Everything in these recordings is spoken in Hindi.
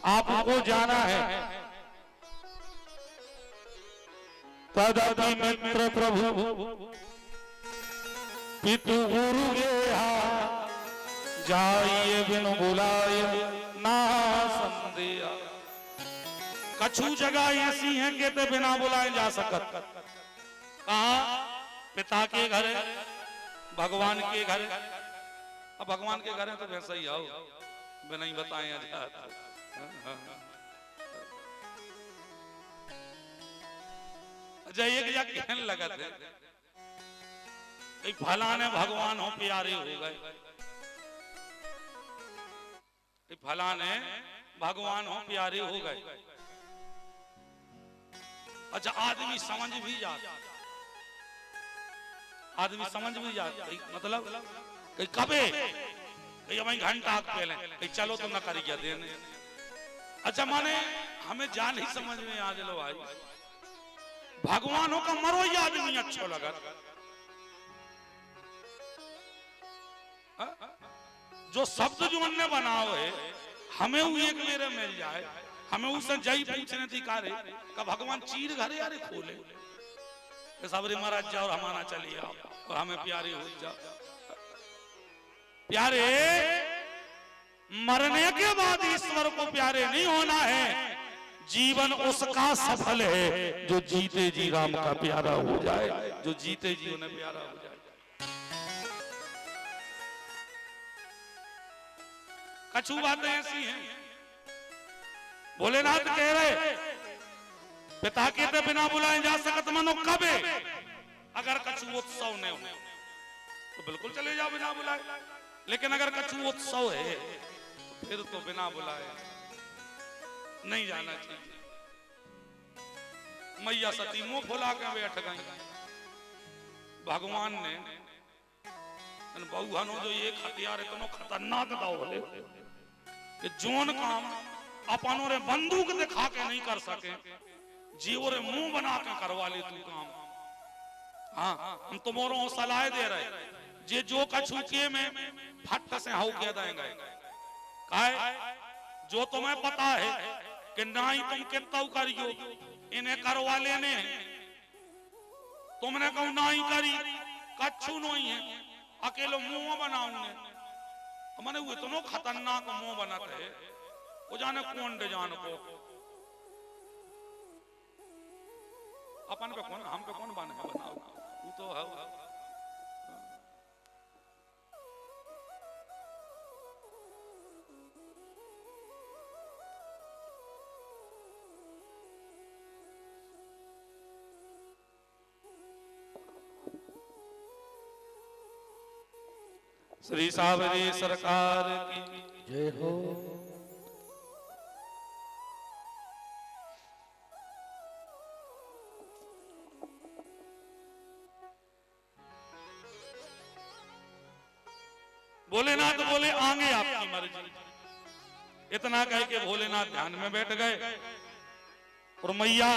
आपको जाना है। तदपि मित्र प्रभु पितु गुरु गेहा, जाइए बिनु बुलाए ना संदेहा। कछु जगह ऐसी हैं कि ते बिना बुलाए जा सकत। कहा? पिता के घर, भगवान के घर। अब भगवान के घर है तो वैसा ही आओ, बिना ही बताए जाइए कि कहने लगा थे फलाने भगवान हो प्यारे हो गए, फलाने भगवान हो प्यारे हो गए। अच्छा, आदमी समझ भी जाता, आदमी समझ भी जाता, मतलब कहीं कबे कहीं हमें घंटा पहले कहीं चलो तो न करी क्या देने। अच्छा, माने हमें जान ही समझ में आ चलो भाई, भगवानों का मरो ही आदमी अच्छा लगा। जो शब्द जो उनने बनाओ है, हमें वो एक मेरे मिल जाए, हमें उससे जय पूछने थी कारे का भगवान चीर घरे यारे खोले सबरी महाराज जाओ हमारा चलिए आओ और हमें प्यारे हो जाओ। प्यारे मरने के बाद ईश्वर को प्यारे नहीं होना है, जीवन उसका सफल है जो जीते जी राम का प्यारा हो जाए, जो जीते जी उन्हें प्यारा हो जाए। कछु बातें ऐसी हैं, भोलेनाथ कह रहे पिता के तो बिना बुलाए जा सकत मनो कबे, अगर कछु उत्सव नहीं हो तो बिल्कुल चले जाओ बिना बुलाए, लेकिन अगर कछु उत्सव है तो फिर तो बिना बुलाए नहीं जाना चाहिए। मैया सती मुंह फुला के बैठ गई। भगवान ने बहुहनो जो एक हथियार इतना खतरनाक था बोले कि जोन काम अपनों रे बंदूक दिखा के नहीं कर सके, जीवो रे मुंह बना के करवा ले तू काम। हाँ, हम तुम्हारों सलाह दे रहे जे जो कछु के में फट से हाउ कह देंगे। काहे? जो तुम्हें पता है कि ना ही तुम कितना करियो, इन्हें करवा लेने तुमने कहू ना ही करी, कछु नहीं है, अकेले मुंह बनाऊंगे। मैंने वो इतना खतरनाक मुंह बनाते है, वो जाने कौन जान को अपन पे कौन, हम पे कौन बने बनाओ, वो तो है। श्री सावरी सरकार की जय हो। भोलेनाथ बोले आगे आपकी मर्जी। इतना कह के भोलेनाथ ध्यान में बैठ गए और मैया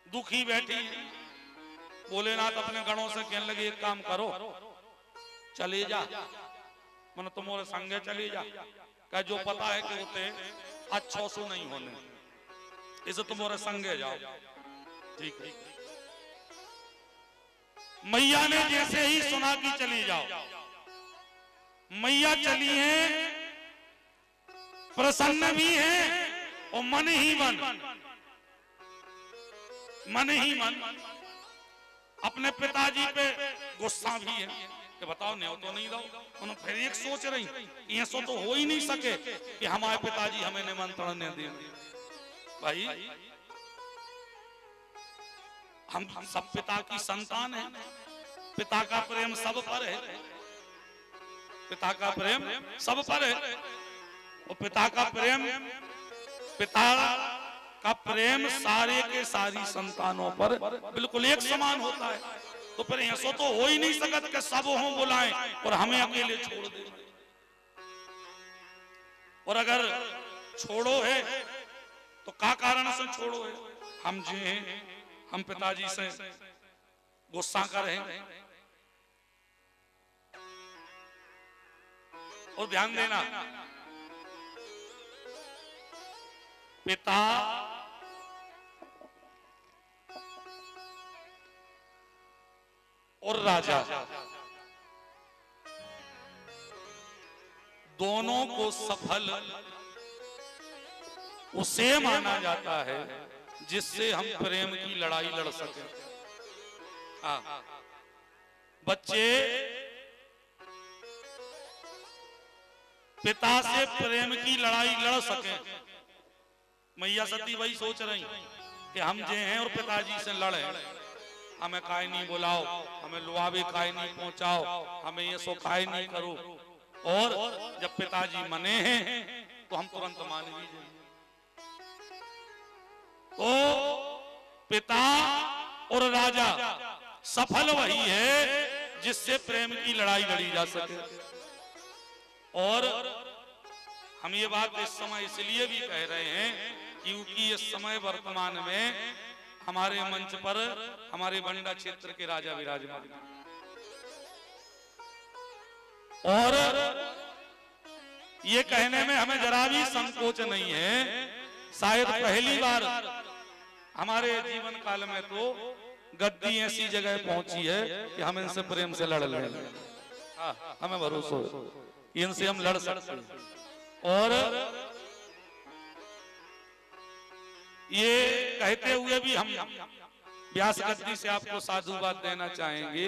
दुखी बैठी। भोलेनाथ अपने गणों से कहने लगे एक काम करो, चले जा, मन तुम्हारे संगे चले जा, क्या जो पता है कि होते अच्छो सो नहीं होने, इसे तुम्हारे संगे जाओ। ठीक है। मैया ने जैसे ही सुना कि चली जाओ, मैया चली है, प्रसन्न भी है और मन ही मन अपने पिताजी पे गुस्सा भी है कि बताओ न्यों तो नहीं दो। उन्होंने फिर एक सोच रही ये सो तो हो ही नहीं सके कि हमारे पिताजी हमें निमंत्रण नहीं दे। भाई हम सब पिता की संतान है, पिता का प्रेम सब पर है, पिता का प्रेम सब पर है। और पिता का प्रेम सारे के सारी संतानों पर बिल्कुल एक समान होता है। तो फिर ऐसा तो हो ही नहीं सकता कि सब हों बुलाएं और हमें अकेले छोड़ दे। और अगर छोड़ो है तो क्या कारण से छोड़ो है? हम जी हैं, हम पिताजी से गुस्सा कर रहे हैं। और ध्यान देना, पिता और राजा दोनों को सफल उसे माना जाता है जिससे हम प्रेम की लड़ाई लड़ सकें। बच्चे पिता से प्रेम की लड़ाई लड़ सकें। मैया सती वही सोच रही कि हम जे हैं और पिताजी से लड़े, हमें काय नहीं बुलाओ, हमें लुआवे काय नहीं पहुंचाओ, हमें ये सो काय नहीं करो। और जब पिताजी मने हैं तो हम तुरंत मान भी जाएंगे। तो पिता और राजा सफल वही है जिससे प्रेम की लड़ाई लड़ी जा सके। और हम ये बात इस समय इसलिए भी कह रहे हैं क्योंकि इस समय वर्तमान में हमारे मंच पर हमारे बंडा क्षेत्र के राजा विराजमान हैं। और ये कहने में हमें जरा भी संकोच नहीं है, शायद पहली बार हमारे जीवन काल में तो गद्दी ऐसी जगह पहुंची है कि हम इनसे प्रेम से लड़ लें। हमें भरोसा है इनसे हम लड़ सकते हैं। और ये कहते हुए भी हम व्यास गद्दी से आपको साधुवाद देना चाहेंगे।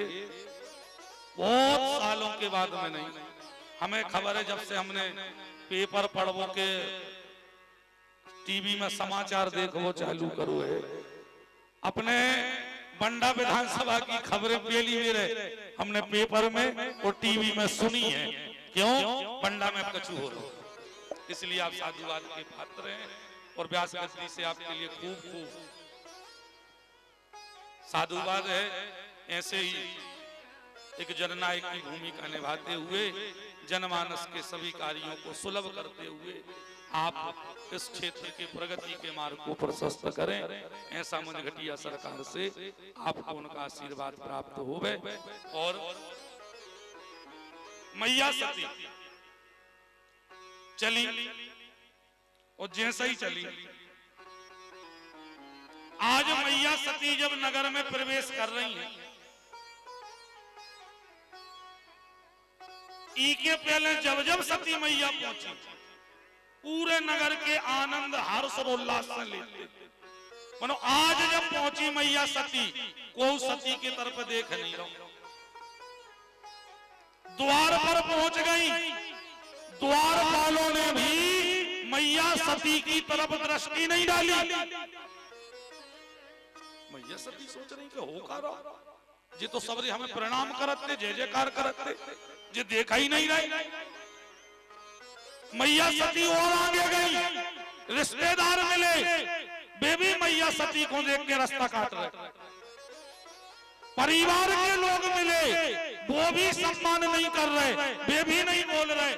बहुत सालों के बाद में नहीं, हमें खबर है जब से हमने पेपर पढ़वो के टीवी में समाचार देखो चालू करो है, अपने बंडा विधानसभा की खबरें पहली मेरे हमने पेपर में और टीवी में सुनी है। क्यों? बंडा में कछु हो रहा, इसलिए आप साधुवाद के पात्र हैं। और व्यास गद्दी से आपके लिए खूब खूब साधुवाद है। ऐसे ही एक जननायक की भूमिका निभाते हुए जनमानस के सभी कार्यों को सुलभ करते हुए आप इस क्षेत्र के प्रगति के मार्ग को प्रशस्त करें, ऐसा मनघटिया सरकार से आपको उनका आशीर्वाद प्राप्त होवे। और मैया सती चली और जैसे ही चली, आज मैया सती जब नगर में प्रवेश कर रही हैं, के पहले जब जब सती मैया पहुंची पूरे नगर के आनंद हर्ष और उल्लास से लेते। मानो आज जब पहुंची मैया सती, कोई सती की तरफ देख नहीं रहा, द्वार पर पहुंच गई। द्वार वालों ने भी मैया सती की तरफ दृष्टि नहीं डाली। मैया सती सोच रही कि हो का रहा जी, तो सबरी हमें प्रणाम करते, जय जयकार करते, जे देखा ही नहीं रहे। मैया सती और आगे गई, रिश्तेदार मिले, वे भी मैया सती को देख के रास्ता काट रहे। परिवार के लोग मिले, वो भी सम्मान नहीं कर रहे, वे भी नहीं बोल रहे।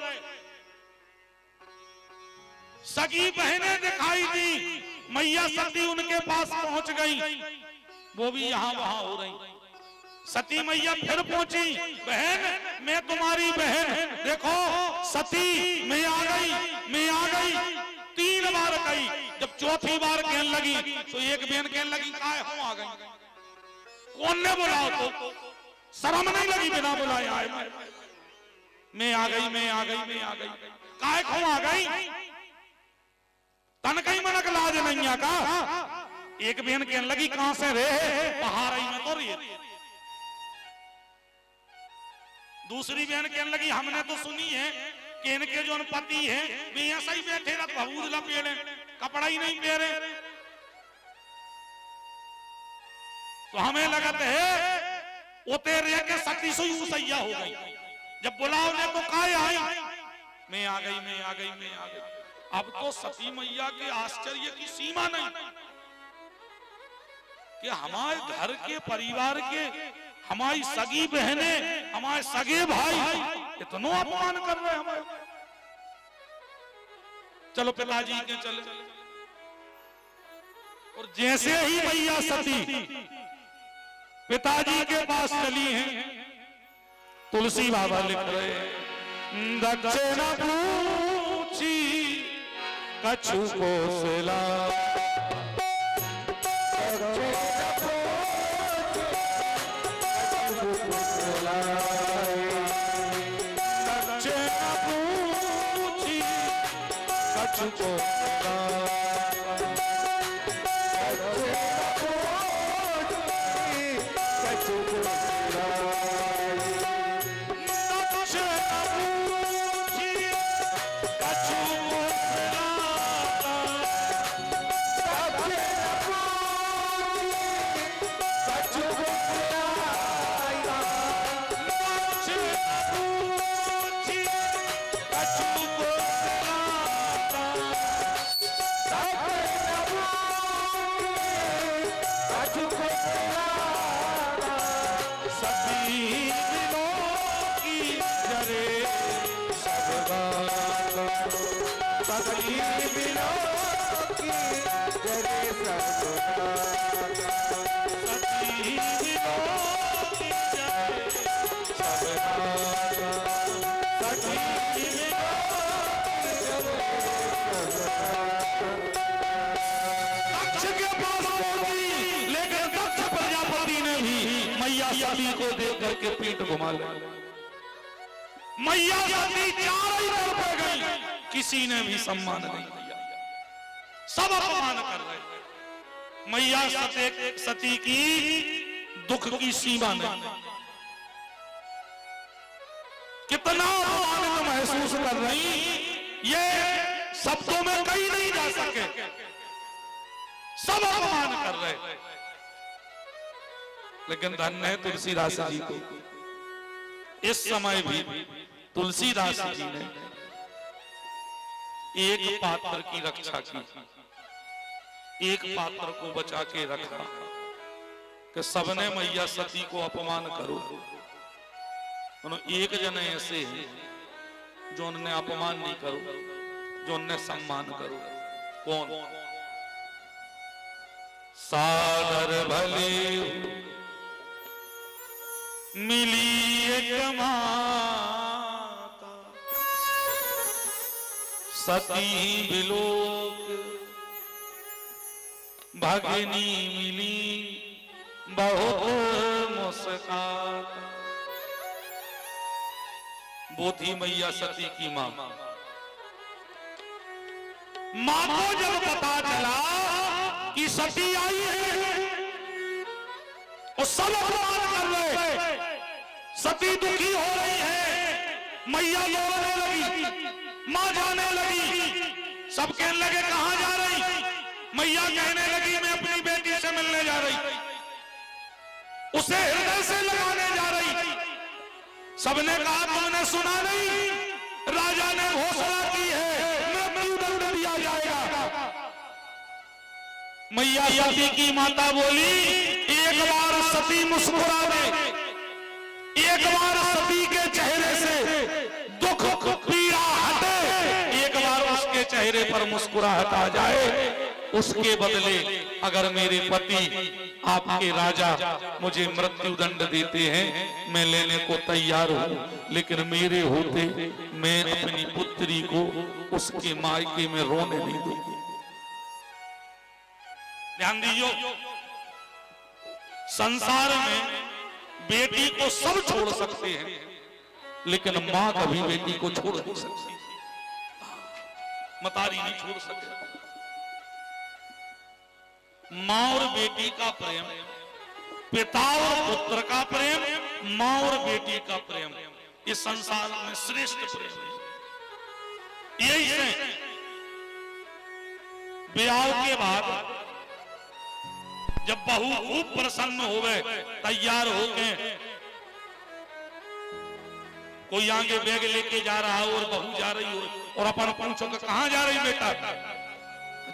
सगी बहनें दिखाई दी, मैया सती उनके पास पहुंच गई, वो भी यहां वहां हो रही। सती मैया फिर पहुंची, बहन मैं तुम्हारी बहन, देखो सती मैं आ गई, मैं आ गई। 3 बार कही, जब चौथी बार कहने लगी तो एक बहन कहने लगी काय हम आ गई, कौन ने बुलाओ? तो शर्म नहीं लगी बिना बुलाए आए? मैं आ गई, मैं आ गई, मैं आ गई, काय हम आ गई? तन कहीं मनक लाज नहीं आ का? एक बहन कहने लगी कहां से रे? पहाड़ में तो रही। दूसरी बहन कहने लगी हमने तो सुनी है कि इनके जो पति हैं वे ऐसा ही बैठे रहते, भभूत लपेटे, कपड़ा ही नहीं पहने, तो हमें लगत है उतेरे के सती सुई उसैया हो गई। जब बुलाओ ने तो काय आई, मैं आ गई, मैं आ गई, मैं आ गई। अब तो सती मैया के आश्चर्य की सीमा नहीं कि हमारे घर के परिवार के, हमारी सगी बहनें, हमारे सगे भाई इतना अपमान कर रहे हैं हमें। चलो पिताजी के चले। और जैसे ही मैया सती पिताजी के पास चली हैं, तुलसी बाबा लिख रहे हैं दक्षिण पूछी कछु कोसला दक्षिण पूछी कछु कोसला सती को देख करके पीठ घुमा ली। मैया सती चारों ओर पर गई, किसी ने भी सम्मान नहीं किया, सब अपमान कर रहे। मैया सती की दुख की सीमा नहीं, कितना अपमान महसूस कर रही, ये शब्दों में कहीं नहीं जा सके, सब अपमान कर रहे। लेकिन धन्य है तुलसीदास जी को, इस समय भी तुलसीदास जी ने एक पात्र की रक्षा की, एक पात्र को बचा के रखा कि सबने मैया सती को अपमान करो, एक जने ऐसे हैं जो उन्हें अपमान नहीं करो, जो उन्हें सम्मान करो। कौन? सादर भले मिली एक माता, सती बिलोक भगनी मिली बहुत मुस्काता। वो थी मैया सती की मां। मां को जब पता चला कि सती आई है और सब अपमान कर रहे, सती दुखी हो रही है, मैया रोने लगी, मां जाने लगी, सब कहने लगे कहां जा रही? मैया कहने लगी मैं अपनी बेटी से मिलने जा रही, उसे हृदय से लगाने जा रही। सबने कहा तुमने सुना नहीं, राजा ने घोषणा की है मृत्युदंड दिया जाएगा। मैया सती की माता बोली एक बार सती मुस्कुरा दे, एक बार सती के चेहरे से दुख पीड़ा हटे, एक बार उसके चेहरे पर मुस्कुराहट आ जाए, उसके बदले अगर मेरे पति आपके राजा मुझे मृत्युदंड देते हैं मैं लेने को तैयार हूं, लेकिन मेरे होते मैं अपनी पुत्री को उसके मायके में रोने नहीं दूंगी। ध्यान दीजिए, संसार में बेटी को सब छोड़ सकते हैं, लेकिन मां कभी बेटी को छोड़ नहीं सकती, मतारी नहीं छोड़ सकती। मां और बेटी का प्रेम, पिता और पुत्र का प्रेम, मां और बेटी का प्रेम, इस संसार में श्रेष्ठ प्रेम है। यही से ब्याह के बाद जब बहू खूब प्रसन्न हो गए, तैयार हो गए, कोई आगे बैग लेके जा रहा हो और बहू जा रही हो और अपन पूछो कि कहां जा रही बेटा,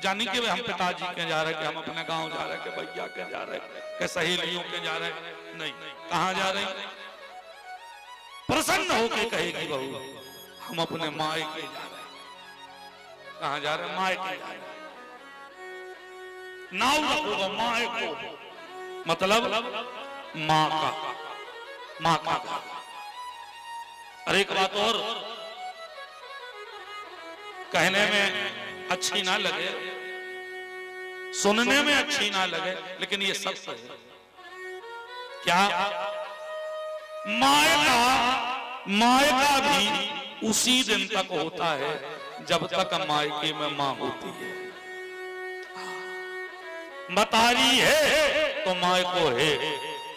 जानी कि हम पिताजी के जा रहे, कि हम अपने गांव जा रहे, कि भैया के जा रहे, कि सहेलियों के जा रहे, नहीं, कहां जा रही? प्रसन्न होके कहेगी बहू हम अपने मायके जा रहे। कहां जा रहे? मायके जा रहे। नाम रखोगा मायको, मतलब मां का घर। और एक बात और, कहने में अच्छी ना लगे, सुनने में अच्छी ना लगे, लेकिन ये सत्य है। क्या मायका भी उसी दिन तक होता है जब तक मायके में मां होती है। मतारी है तो मायको है,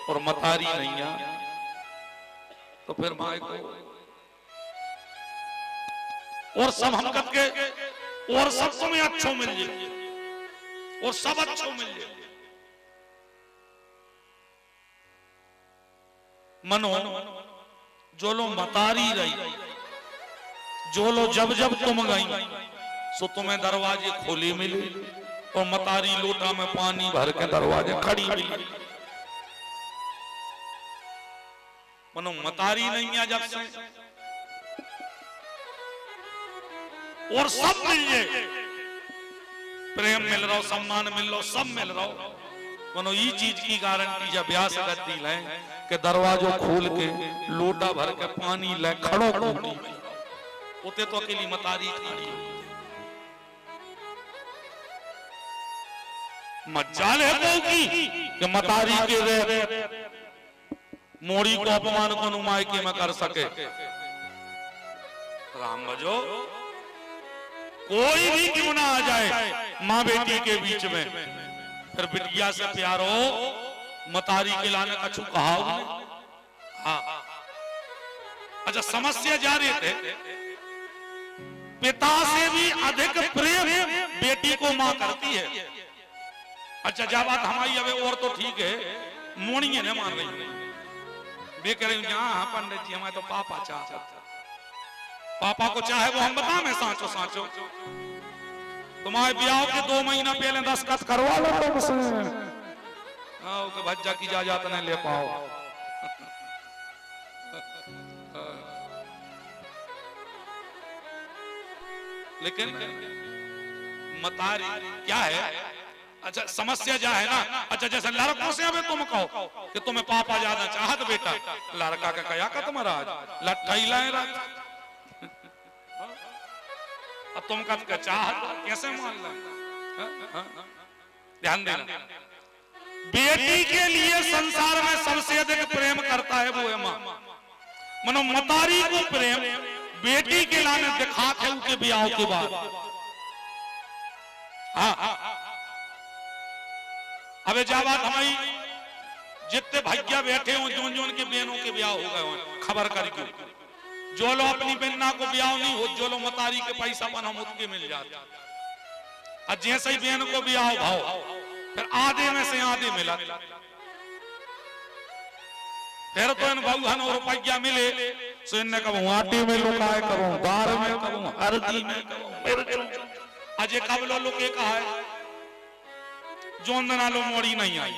और मतारी नहीं है तो फिर मायको। और सब हम कद के और सब तुम्हें अच्छो मिल जाए, और सब अच्छो मिल जाए। मनो जो लो मतारी रही, जो लो जब जब तुम गई सो तुम्हें दरवाजे खोले मिले, और मतारी लोटा में पानी भर के दरवाजे खड़ी मिली। मनो मतारी नहीं है जब से, और सब मिल जाए, प्रेम मिल रहा हो, सम्मान मिल रहा हो, सब मिल रहा हो। मनो ये चीज की गारंटी जब ब्याह से गद्दी ले कि दरवाजो खोल के लोटा भर के पानी ले खड़ो खूटी उते तो अकेली मतारी खड़ी। मज्जाल है कि मतारी के रे मोड़ी को अपमान को नुमाई के में कर सके। राम बजो कोई भी क्यों ना आ जाए माँ बेटी के बीच में, फिर बिटिया से प्यार हो मतारी के लाने का छू कहा। हाँ अच्छा, समस्या जा रही थे, पिता से भी अधिक प्रेम बेटी को मां करती है। अच्छा जब बात हमारी अब और तो ठीक है, मोड़ी है मान रही वे कह रही हाँ पंडित जी हमारे तो पापा चाहता, पापा को चाहे वो हम बता मैं साचो साचो। तुम्हारे ब्याह के 2 महीना पहले दस्तखत करवा लो तुमसे, भज्जा की इजाजत नहीं ले पाओ। लेकिन मतारी क्या है? अच्छा समस्या क्या है ना, अच्छा जैसे लड़कों से अब तुम कहो कि तुम्हें पापा ज्यादा चाहत बेटा, लड़का का कया का तुम्हारा लट्ठाई लाए रात, अब तुम का चाहत कैसे मान ला? ध्यान देना, बेटी के लिए संसार में सबसे अधिक प्रेम करता है वो है मां। मनो मतारी को प्रेम बेटी के लाने दिखा के उनके ब्याह के बाद। हाँ अबे जा बात हमारी जितने भैया बैठे हो जोन जोन के बहनों के ब्याह हो गए हो खबर करके, जो लो अपनी बहना को ब्याह नहीं हो, जो लो मतारी के पैसा बना मुझके मिल जाता, और जैसे ही बहन को ब्याह भाव फिर आधे में से आधे मिला, फिर तो इन बहुहन और रुपया मिले सो इनने कब आटे में लुकाए करूं, दार में करूं, हल्दी में करूं, अजय कब लो के कहा है जोंदना लो मोड़ी नहीं आई,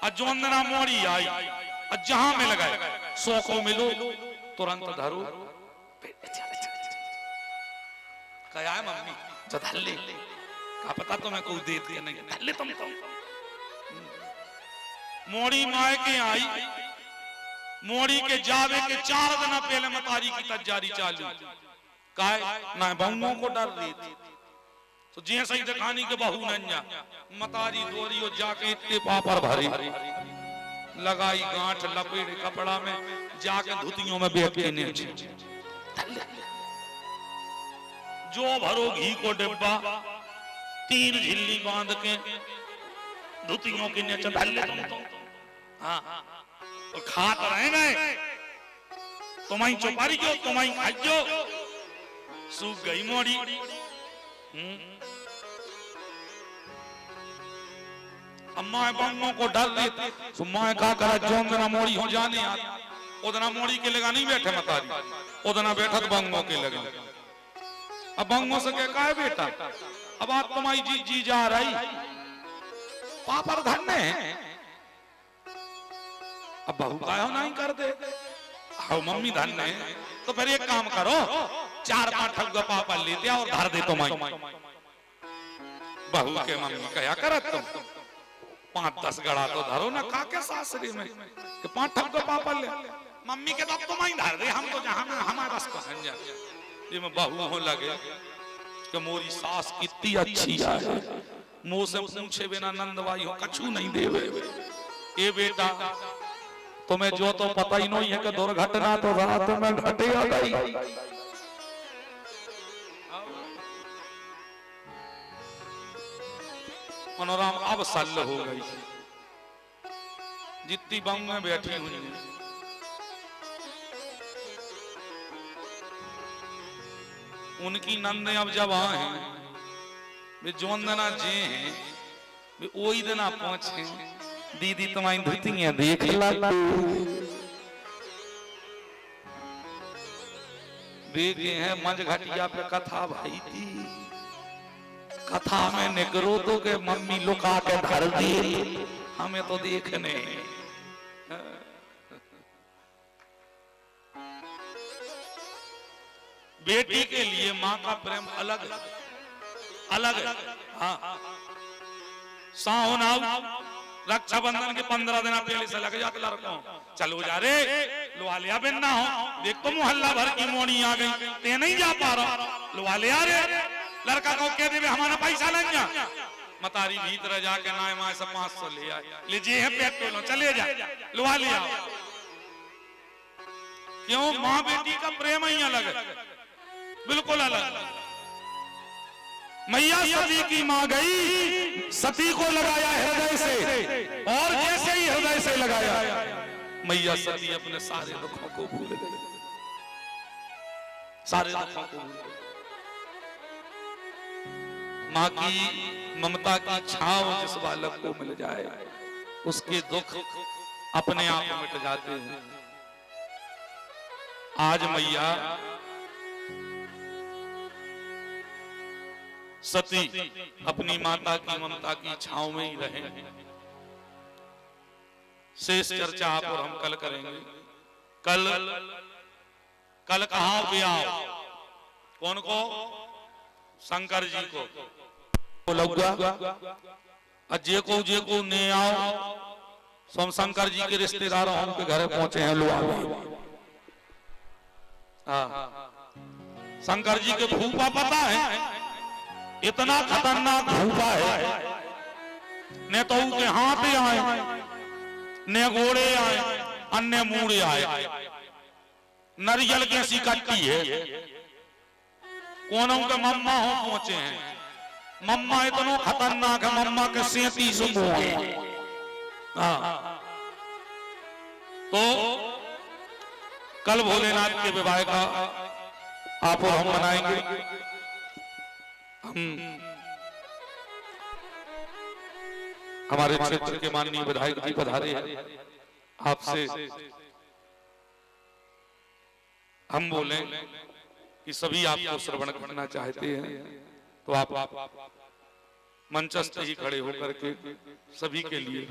और जोंदना मोड़ी आई, और जहां मिल गए 100 को मिलो तुरंत धरो क्या है मम्मी धल्ले का पता तुम्हें कोई दे दिया नहीं धल्ले तुम मोड़ी माए के आई, मोड़ी के जावे के 4 दिन पहले मतारी की तैयारी चालू काहे ना बहुओं को डर रही थी, तो जी सही दिखानी के बहू नंजा मतारी दोरी और जाके इतने पापड़ भरी लगाई गांठ लपेट कपड़ा में जाके धुतियों में बैठ के नीचे जो भरो घी को डिब्बा 3 झिल्ली बांध के धुतियों के नीचे धल्ले तुम हाँ तो खात रहे गए तुम्हारी चौपारी क्यों तुम्हारी खाइयो सूख गई मोड़ी। अम्मा बंगों को डर रही थी, तो माँ का करा जोंदना मोड़ी हो जाने उदना मोड़ी के लगा नहीं बैठे मतारी, उदना बैठा तो बंगों के लगा। अब बंगों से क्या है बेटा, अब आप तुम्हारी जी जा रही पापड़ धरने अब बहू का नहीं कर दे, हाँ मम्मी धरने, तो फिर एक काम करो 4-5 ठग पापा लेते और धर दे तुम्हारी बहू के मम्मी क्या करत तुम 5-10 गड़ा तो धरो ना काके सासरी में कि 5 ठग पापा ले मम्मी के तब तुम्हारी धर दे, हम तो जहां में हमारे बस को समझा ये में बहू हो लगे कि मोरी सास कितनी अच्छी है, मुंह से पूछे बिना नंद भाई हो कछु नहीं देवे। ए बेटा तुम्हें जो तो पता ही नहीं है कि दुर्घटना तो रात में घटे आ गई। मनोराम अब सल्ल हो गई, जितनी बम में बैठी हुई है उनकी नंदे अब जब आए वे जोन देना जे हैं वे वही देना पहुंचे। दीदी तुम्हारी धुतियां देख ला, देखे हैं मंझ घटिया पे कथा भाई थी, कथा में निकरो तो के मम्मी लुका के धर दी, हमें तो देखने। बेटी के लिए माँ का प्रेम अलग अलग। हाँ, सावन रक्षाबंधन के 15 दिन पहले से लग जाते लड़कों, चलो जा रे लुआ लिया बिन ना हो, देख तो मोहल्ला भर की मोनी आ गई, ते नहीं जा पा रहा, लुआ लिया रे। लड़का को कह दे हमारा पैसा लें जा, मतारी भीतर जाके ना माँ से 500 ले आए, लीजिए है पेट्रोल चले जा, लुआ लिया। क्यों? माँ बेटी का प्रेम ही अलग है, बिल्कुल अलग। मैया सती की मां गई, सती को लगाया हृदय से, और जैसे ही हृदय से लगाया मैया सती अपने सारे दुखों को भूल गई, सारे दुखों को भूल गई। मां की ममता की छांव जिस बालक को मिल जाए उसके दुख अपने आप मिट जाते हैं। आज मैया सती अपनी माता की ममता की छांव में ही रहे। शेष चर्चा आप और हम कल करेंगे। कल कहां ब्याह? कौन को? शंकर जी को लगा जे को ने आओ, सोम शंकर जी के रिश्तेदार उनके घर पहुंचे हैं लोग। शंकर जी के फूफा पता है इतना खतरनाक भूपा है, ने तो उनके हाथ आए, ने घोड़े आए, अन्य मूड़े आए, नरियल की ऐसी कट्टी है, कोनों के मम्मा हो पहुंचे हैं। मम्मा इतना खतरनाक है, मम्मा के 37 मुंह है। तो कल भोलेनाथ के विवाह का आप और हम मनाएंगे। हमारे क्षेत्र के माननीय विधायक जी पधारे हैं, आपसे हम बोले कि सभी आपको श्रवण करना चाहते हैं, तो आप मंचस्थ ही खड़े होकर के सभी के लिए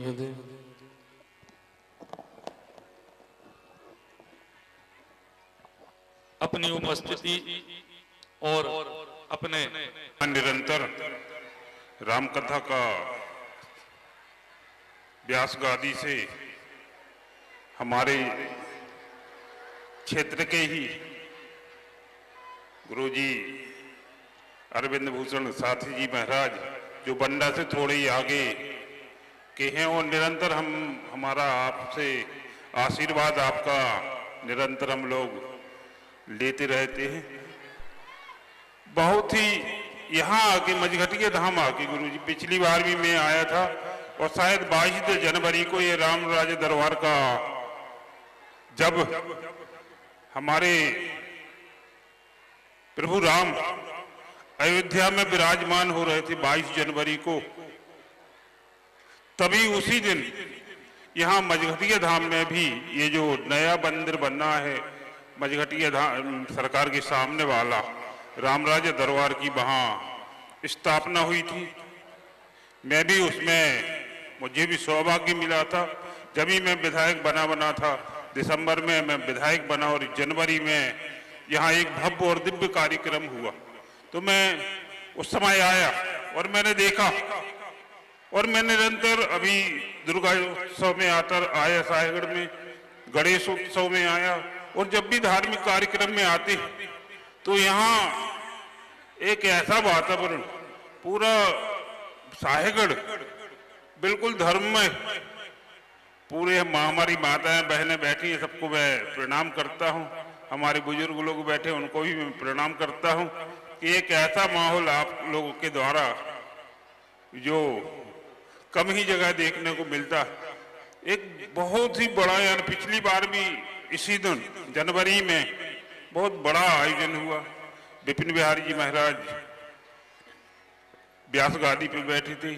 अपनी उपस्थिति और अपने निरंतर राम कथा का व्यास गादी से हमारे क्षेत्र के ही गुरुजी अरविंद भूषण साथी जी महाराज, जो बंडा से थोड़े ही आगे के हैं, और निरंतर हमारा आपसे आशीर्वाद आपका निरंतर हम लोग लेते रहते हैं। बहुत ही यहाँ आके मझघटिया धाम आके गुरुजी, पिछली बार भी मैं आया था, और शायद 22 जनवरी को ये राम राज दरबार का जब हमारे प्रभु राम अयोध्या में विराजमान हो रहे थे 22 जनवरी को, तभी उसी दिन यहाँ मझघटिया धाम में भी ये जो नया मंदिर बनना है मझघटिया धाम सरकार के सामने वाला रामराज दरबार की वहाँ स्थापना हुई थी। मैं भी उसमें, मुझे भी सौभाग्य मिला था। जब ही मैं विधायक बना था, दिसंबर में मैं विधायक बना, और जनवरी में यहाँ एक भव्य और दिव्य कार्यक्रम हुआ, तो मैं उस समय आया और मैंने देखा, और मैं निरंतर अभी दुर्गा उत्सव में आया, साहेगढ़ में गणेश उत्सव में आया, और जब भी धार्मिक कार्यक्रम में आते तो यहाँ एक ऐसा वातावरण, पूरा साहेगढ़ बिल्कुल धर्म में, पूरे हमारी माताएं बहनें बैठी हैं, सबको मैं प्रणाम करता हूं। हमारे बुजुर्ग लोग बैठे उनको भी मैं प्रणाम करता हूं कि एक ऐसा माहौल आप लोगों के द्वारा जो कम ही जगह देखने को मिलता, एक बहुत ही बड़ा, यानी पिछली बार भी इसी दिन जनवरी में बहुत बड़ा आयोजन हुआ। विपिन बिहारी जी महाराज व्यास गादी पे बैठे थे,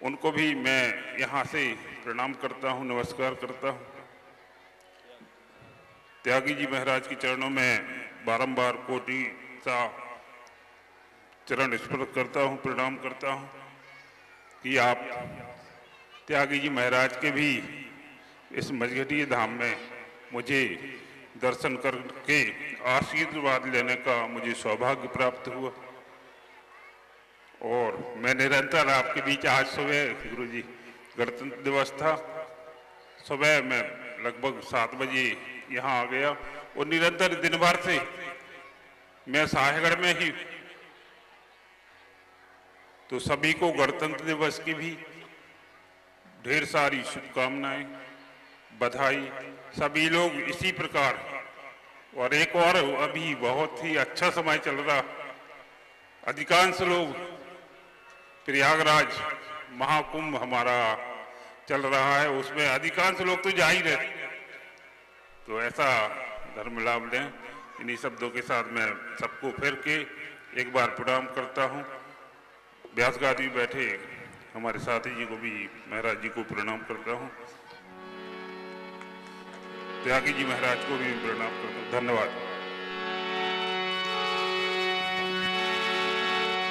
उनको भी मैं यहाँ से प्रणाम करता हूँ, नमस्कार करता हूँ। त्यागी जी महाराज के चरणों में बारंबार कोटि सा चरण स्पर्श करता हूँ, प्रणाम करता हूँ कि आप त्यागी जी महाराज के भी इस मजघटी धाम में मुझे दर्शन करके आशीर्वाद लेने का मुझे सौभाग्य प्राप्त हुआ। और मैं निरंतर आपके बीच, आज सुबह गुरुजी गणतंत्र दिवस था, सुबह मैं लगभग 7 बजे यहाँ आ गया और निरंतर दिन भर से मैं साहेगढ़ में ही। तो सभी को गणतंत्र दिवस की भी ढेर सारी शुभकामनाएं, बधाई। सभी लोग इसी प्रकार, और एक और अभी बहुत ही अच्छा समय चल रहा, अधिकांश लोग प्रयागराज महाकुंभ हमारा चल रहा है, उसमें अधिकांश लोग तो जा ही रहे, तो ऐसा धर्म लाभ लें। इन्हीं शब्दों के साथ मैं सबको फिर के एक बार प्रणाम करता हूँ। व्यास गादी में बैठे हमारे साथी जी को भी, महाराज जी को प्रणाम करता हूँ, त्यागी जी महाराज को भी प्रणाम करता हूँ। धन्यवाद।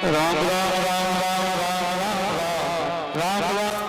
राम राम राम राम राम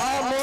Vamos!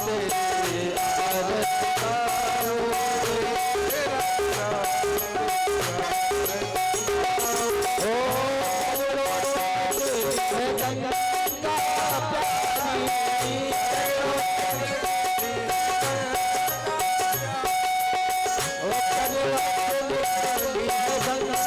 तेरी आरती करो ओ गंगा प्यारी ओ करवाली गंगा